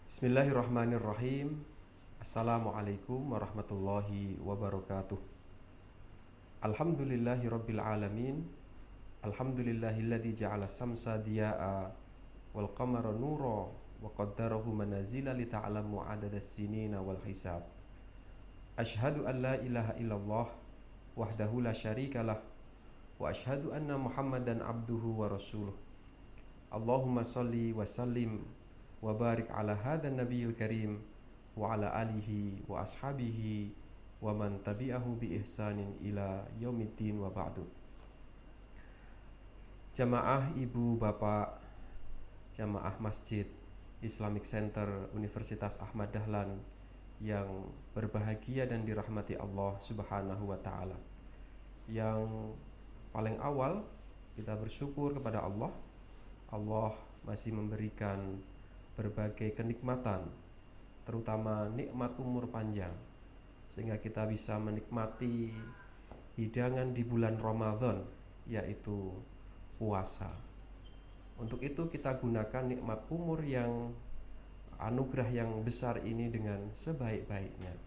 Bismillahirrahmanirrahim. Assalamualaikum warahmatullahi wabarakatuh. Alhamdulillahirabbil alamin. Alhamdulillahilladzi ja'ala samsa diya'a wal qamara nura wa qaddarahu manazila li ta'lamu 'adadas sinina wal hisab. Asyhadu an la ilaha illallah wahdahu la syarikalah wa asyhadu anna Muhammadan abduhu wa rasuluh. Allahumma shalli wa sallim wa barik ala hadzal nabiyil karim wa ala alihi wa ashabihi wa man tabi'ahu bi ihsanin ila yaumiddin wa ba'du. Jamaah ibu bapak, jamaah Masjid Islamic Center Universitas Ahmad Dahlan yang berbahagia dan dirahmati Allah Subhanahu wa taala. Yang paling awal kita bersyukur kepada Allah. Allah masih memberikan berbagai kenikmatan, terutama nikmat umur panjang, sehingga kita bisa menikmati hidangan di bulan Ramadan, yaitu puasa. Untuk itu kita gunakan nikmat umur yang anugerah yang besar ini dengan sebaik-baiknya.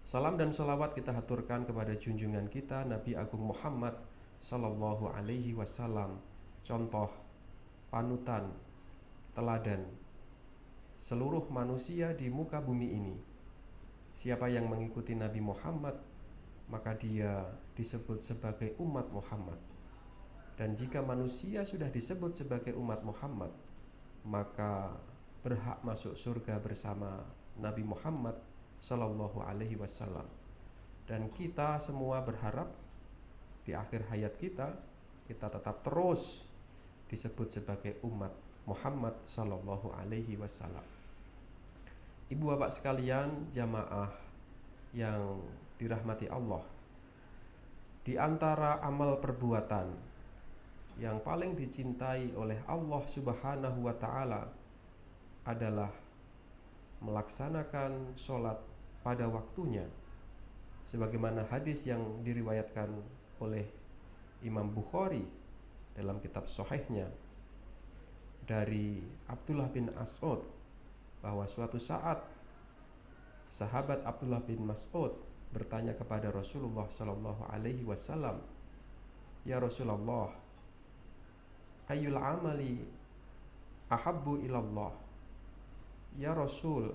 Salam dan salawat kita haturkan kepada junjungan kita Nabi Agung Muhammad Sallallahu Alaihi Wasallam, contoh, panutan, teladan seluruh manusia di muka bumi ini. Siapa yang mengikuti Nabi Muhammad, maka dia disebut sebagai umat Muhammad. Dan jika manusia sudah disebut sebagai umat Muhammad, maka berhak masuk surga bersama Nabi Muhammad Sallallahu Alaihi Wasallam. Dan kita semua berharap di akhir hayat kita tetap terus disebut sebagai umat Muhammad Sallallahu Alaihi Wasallam. Ibu bapak sekalian, jamaah yang dirahmati Allah, di antara amal perbuatan yang paling dicintai oleh Allah Subhanahu wa taala adalah melaksanakan sholat pada waktunya, sebagaimana hadis yang diriwayatkan oleh Imam Bukhari dalam kitab Sahihnya dari Abdullah bin Mas'ud, bahwa suatu saat sahabat Abdullah bin Mas'ud bertanya kepada Rasulullah Sallallahu Alaihi Wasallam, "Ya Rasulullah, ayyul amali ahabbu ilallah?" Ya Rasul,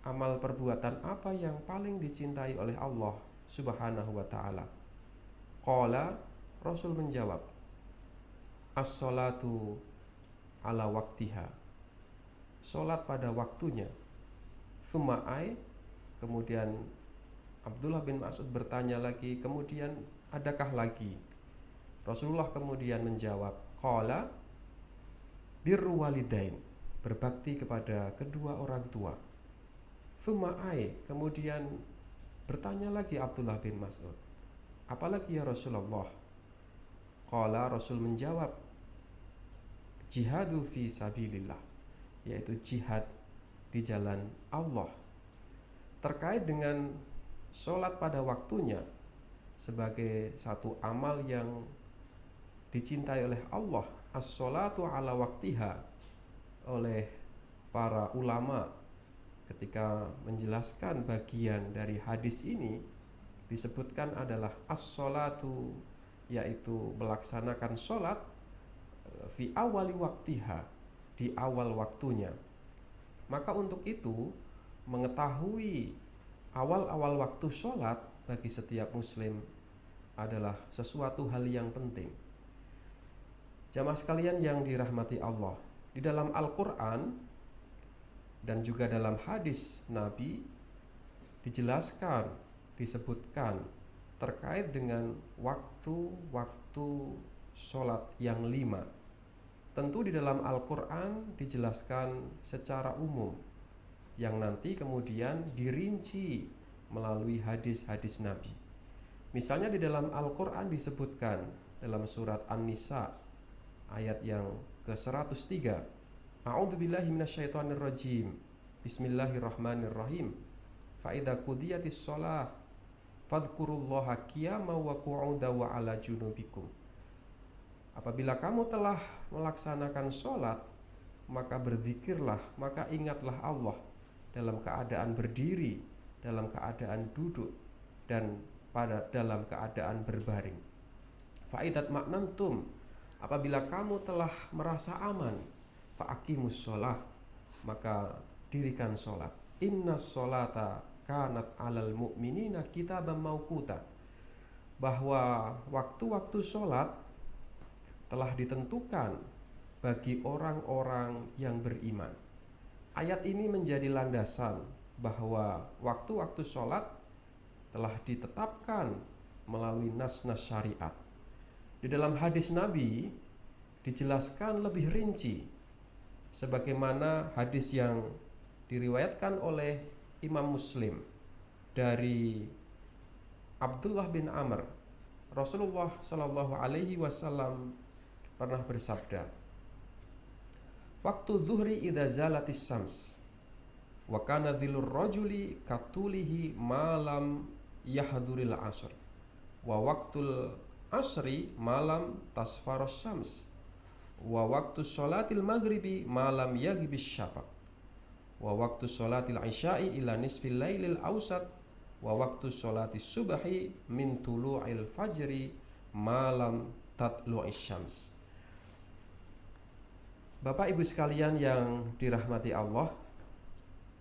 amal perbuatan apa yang paling dicintai oleh Allah Subhanahu wa taala? Qala, Rasul menjawab, as-salatu ala waktiha, sholat pada waktunya. Tsumma ai, kemudian Abdullah bin Mas'ud bertanya lagi, kemudian adakah lagi? Rasulullah kemudian menjawab, qala birru walidain, berbakti kepada kedua orang tua. Tsumma ai, kemudian bertanya lagi Abdullah bin Mas'ud, apalagi ya Rasulullah? Qala, Rasul menjawab, jihadu fi sabilillah, yaitu jihad di jalan Allah. Terkait dengan sholat pada waktunya sebagai satu amal yang dicintai oleh Allah, as-sholatu ala waktiha, oleh para ulama ketika menjelaskan bagian dari hadis ini disebutkan adalah as-sholatu, yaitu melaksanakan sholat fi awali waktiha, di awal waktunya. Maka untuk itu, mengetahui awal-awal waktu sholat bagi setiap muslim adalah sesuatu hal yang penting. Jamaah sekalian yang dirahmati Allah, di dalam Al-Quran dan juga dalam hadis Nabi dijelaskan, disebutkan terkait dengan waktu-waktu sholat yang 5. Tentu di dalam Al-Quran dijelaskan secara umum, yang nanti kemudian dirinci melalui hadis-hadis Nabi. Misalnya di dalam Al-Quran disebutkan dalam surat An-Nisa ayat yang ke-103, A'udzubillahi minasyaitonirrajim, Bismillahirrahmanirrahim, Fa'idha qudiyatis sholah fadhkurullaha qiyama wa qu'uda wa ala junubikum. Apabila kamu telah melaksanakan sholat, maka berzikirlah, maka ingatlah Allah dalam keadaan berdiri, dalam keadaan duduk, dan dalam keadaan berbaring. Fa'idat maknantum, apabila kamu telah merasa aman, fa'aqimus sholah, maka dirikan sholat. Innas sholata kanat alal mu'minina kitaban mauquta, bahwa waktu-waktu sholat telah ditentukan bagi orang-orang yang beriman. Ayat ini menjadi landasan bahwa waktu-waktu sholat telah ditetapkan melalui nas-nas syariat. Di dalam hadis Nabi dijelaskan lebih rinci, sebagaimana hadis yang diriwayatkan oleh Imam Muslim dari Abdullah bin Amr. Rasulullah Shallallahu Alaihi Wasallam pernah bersabda, waktu zuhri idza zalatis syams wa kana dhilur rajuli katulihi malam yahduril asr wa waqtul asri malam tasfaros syams wa waktu sholatil maghribi malam yaghibis syafaq wa waktu sholatil isya'i ila nisfil lailil awsat wa waktu sholatis subahi min tulu'il fajri malam tatlu'is syams. Bapak Ibu sekalian yang dirahmati Allah,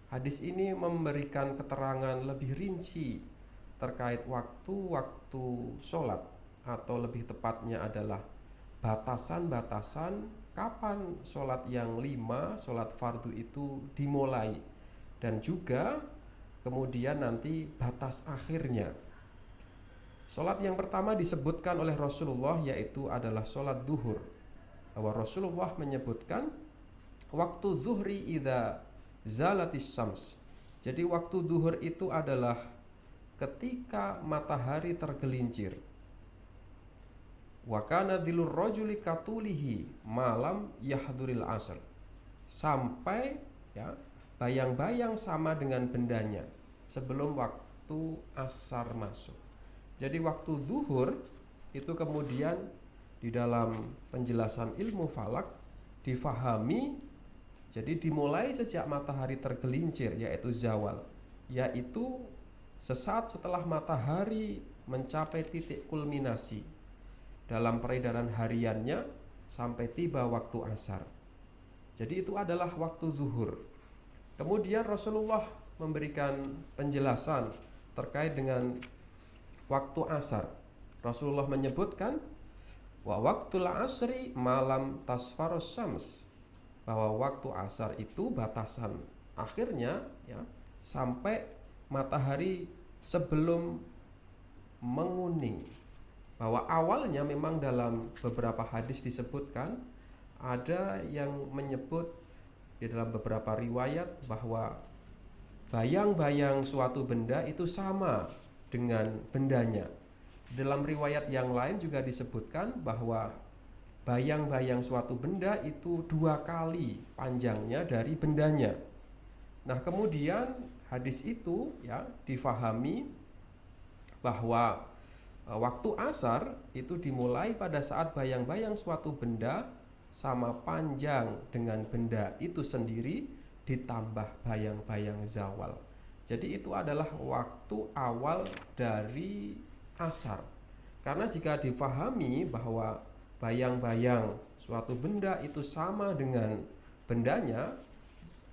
hadis ini memberikan keterangan lebih rinci terkait waktu-waktu sholat, atau lebih tepatnya adalah batasan-batasan kapan sholat yang 5, sholat fardu itu dimulai, dan juga kemudian nanti batas akhirnya. Sholat yang pertama disebutkan oleh Rasulullah yaitu adalah sholat duhur, bahwa Rasulullah menyebutkan waktu zuhri idza zalatis syams. Jadi waktu duhur itu adalah ketika matahari tergelincir. Wa kana dhilur rajuli katulihi malam yahduril asr, sampai ya bayang-bayang sama dengan bendanya sebelum waktu asar masuk. Jadi waktu duhur itu kemudian di dalam penjelasan ilmu falak difahami, jadi dimulai sejak matahari tergelincir yaitu zawal, yaitu sesaat setelah matahari mencapai titik kulminasi dalam peredaran hariannya sampai tiba waktu asar. Jadi itu adalah waktu zuhur. Kemudian Rasulullah memberikan penjelasan terkait dengan waktu asar. Rasulullah menyebutkan wa waktul asri malam tasfaros syams, bahwa waktu asar itu batasan akhirnya ya sampai matahari sebelum menguning. Bahwa awalnya memang dalam beberapa hadis disebutkan, ada yang menyebut di dalam beberapa riwayat bahwa bayang-bayang suatu benda itu sama dengan bendanya. Dalam riwayat yang lain juga disebutkan bahwa bayang-bayang suatu benda itu 2 kali panjangnya dari bendanya. Nah, kemudian hadis itu ya difahami bahwa waktu asar itu dimulai pada saat bayang-bayang suatu benda sama panjang dengan benda itu sendiri ditambah bayang-bayang zawal. Jadi itu adalah waktu awal dari asar. Karena jika difahami bahwa bayang-bayang suatu benda itu sama dengan bendanya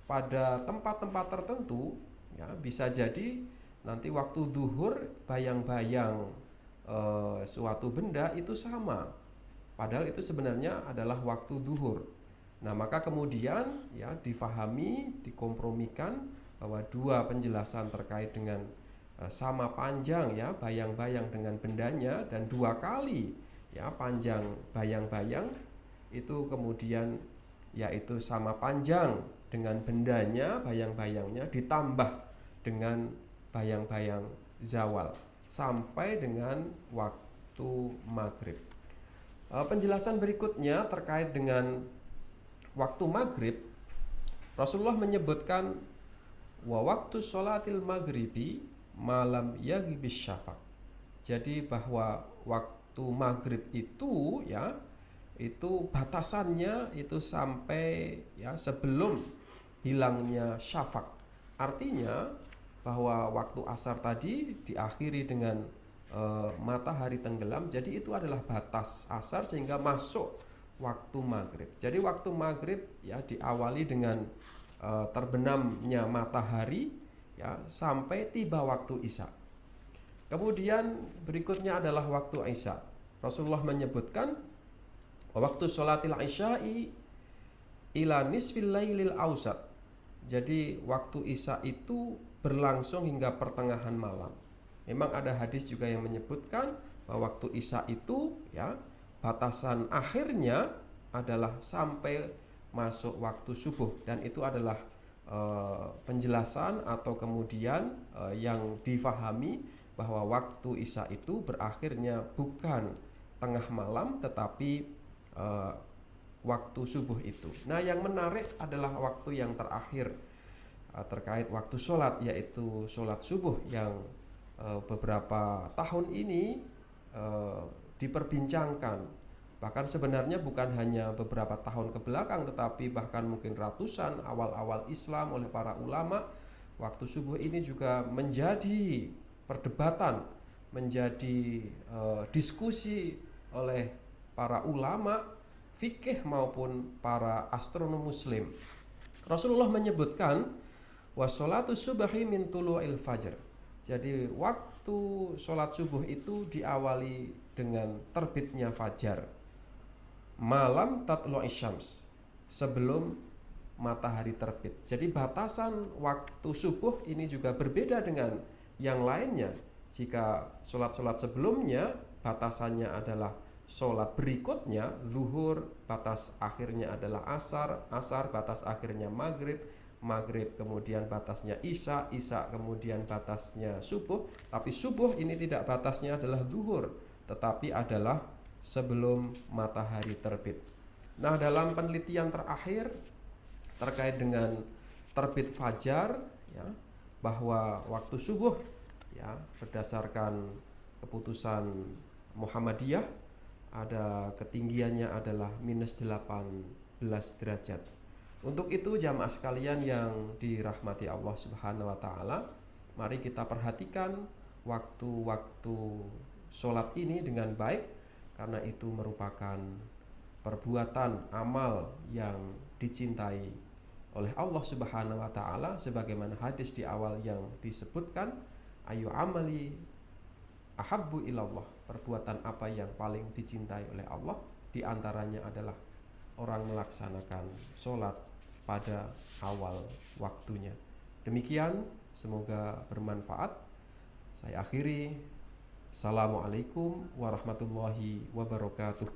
pada tempat-tempat tertentu, ya bisa jadi nanti waktu duhur bayang-bayang suatu benda itu sama, padahal itu sebenarnya adalah waktu duhur. Nah, maka kemudian ya difahami, dikompromikan bahwa 2 penjelasan terkait dengan sama panjang ya bayang-bayang dengan bendanya dan 2 kali ya panjang bayang-bayang itu kemudian yaitu sama panjang dengan bendanya, bayang-bayangnya ditambah dengan bayang-bayang zawal sampai dengan waktu maghrib. Penjelasan berikutnya terkait dengan waktu maghrib, Rasulullah menyebutkan wa waktu sholatil maghribi malam yaghibis syafaq. Jadi bahwa waktu maghrib itu ya itu batasannya itu sampai ya sebelum hilangnya syafaq. Artinya bahwa waktu asar tadi diakhiri dengan matahari tenggelam, jadi itu adalah batas asar sehingga masuk waktu maghrib. Jadi waktu maghrib ya diawali dengan terbenamnya matahari ya sampai tiba waktu isya. Kemudian berikutnya adalah waktu isya. Rasulullah menyebutkan waktu sholatil isya'i ila nisfil lailil ausat. Jadi waktu isya itu berlangsung hingga pertengahan malam. Memang ada hadis juga yang menyebutkan bahwa waktu isya itu ya batasan akhirnya adalah sampai masuk waktu subuh, dan itu adalah penjelasan atau kemudian yang difahami bahwa waktu isya itu berakhirnya bukan tengah malam tetapi waktu subuh itu. Nah, yang menarik adalah waktu yang terakhir terkait waktu sholat, yaitu sholat subuh yang beberapa tahun ini diperbincangkan. Bahkan sebenarnya bukan hanya beberapa tahun ke belakang, tetapi bahkan mungkin ratusan awal-awal Islam oleh para ulama, waktu subuh ini juga menjadi perdebatan, menjadi diskusi oleh para ulama fikih maupun para astronom muslim. Rasulullah menyebutkan wassolatu subhi min tulu'il fajr. Jadi waktu sholat subuh itu diawali dengan terbitnya fajar, malam tatlu'is syams, sebelum matahari terbit. Jadi batasan waktu subuh ini juga berbeda dengan yang lainnya. Jika sholat-sholat sebelumnya batasannya adalah sholat berikutnya, zuhur batas akhirnya adalah asar, asar batas akhirnya maghrib, maghrib kemudian batasnya isya, isya kemudian batasnya subuh. Tapi subuh ini tidak batasnya adalah zuhur, tetapi adalah sebelum matahari terbit. Nah, dalam penelitian terakhir terkait dengan terbit fajar ya, bahwa waktu subuh ya berdasarkan keputusan Muhammadiyah ada ketinggiannya adalah minus 18 derajat. Untuk itu jamaah sekalian yang dirahmati Allah Subhanahu wa taala, mari kita perhatikan waktu-waktu sholat ini dengan baik, karena itu merupakan perbuatan amal yang dicintai oleh Allah Subhanahu wa taala, sebagaimana hadis di awal yang disebutkan, ayu amali ahabbu ilallah, perbuatan apa yang paling dicintai oleh Allah, di antaranya adalah orang melaksanakan sholat pada awal waktunya. Demikian, semoga bermanfaat. Saya akhiri. Assalamualaikum warahmatullahi wabarakatuh.